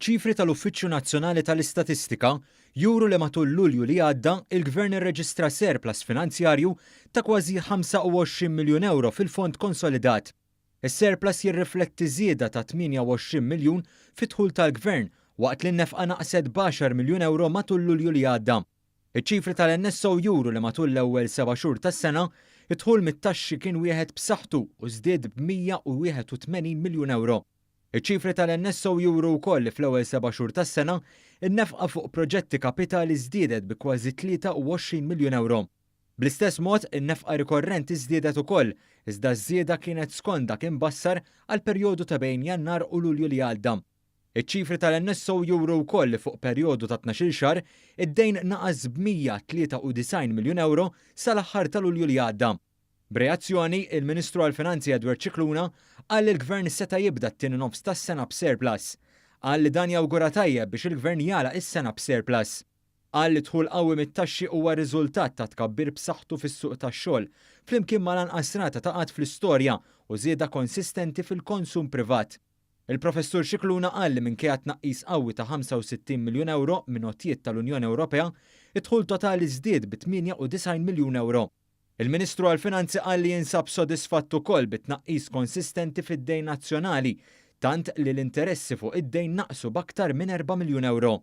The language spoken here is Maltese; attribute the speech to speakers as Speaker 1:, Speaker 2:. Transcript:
Speaker 1: ċifri tal-Uffiċċju Nazzjonali tal-Istatistika juru li matul Lulju li għadda il-Gvern irreġistra surplus finanzjarju ta' kważi 25 miljun euro fil-Fond Konsolidat. Is-surplus jirrifletti żieda ta' 28 miljun fit-dħul tal-Gvern waqt li n-nefqa naqset b'10 miljun euro matul Lulju li għadda. Iċ-ċifri tal-NSO juru li matul l-ewwel 7 xhur tas-sena id-dħul mit-taxxi kien wieħed b'saħħtu u żdied b'181 miljun euro. Iċ-ċifri tal-NSO juru wkoll li fl-ewwel 7 xhur tas-sena in-nefqa fuq proġetti kapitali żdiedet bi kważi 23 miljun euro. Bl-istess mod, in-nefqa rikorrenti żdiedet ukoll, iżda ż-żieda kienet skont dak imbassar għal perjodu ta' bejn Jannar u Lulju li għadda. Iċ-ċifri tal-NSO juru wkoll li fuq perjodu ta' 12 xahar id-dejn naqas b'193 miljun euro sal-aħħar ta' Lulju li għadda. B'reazzjoni, il-Ministru għall-Finanzi Edward Scicluna qal li l-Gvern seta' jibda t-tieni nofs tas-sena b'surplus. Qal li dan jawgura tajjeb biex il-Gvern jagħlaq is-sena b'surplus. Qal li dħul qawwi mit-taxxi huwa riżultat ta' tkabbir b'saħħtu fis-suq tax-xogħol flimkien mal-anqas rata ta' qatt fl-istorja u żieda konsistenti fil-konsum privat. Il-Professur Scicluna qal li minkejja tnaqqis qawwi ta' 65 miljun euro minn għotjiet tal-Unjoni Ewropea, id-dħul totali żdied bi 98 miljun euro. Il-Ministru għall-Finanzi qal li jinsab sodisfatt ukoll bit-tnaqqis konsistenti fid-dejn nazzjonali, tant li l-interessi fuq id-dejn naqsu b'aktar minn 4 miljun euro.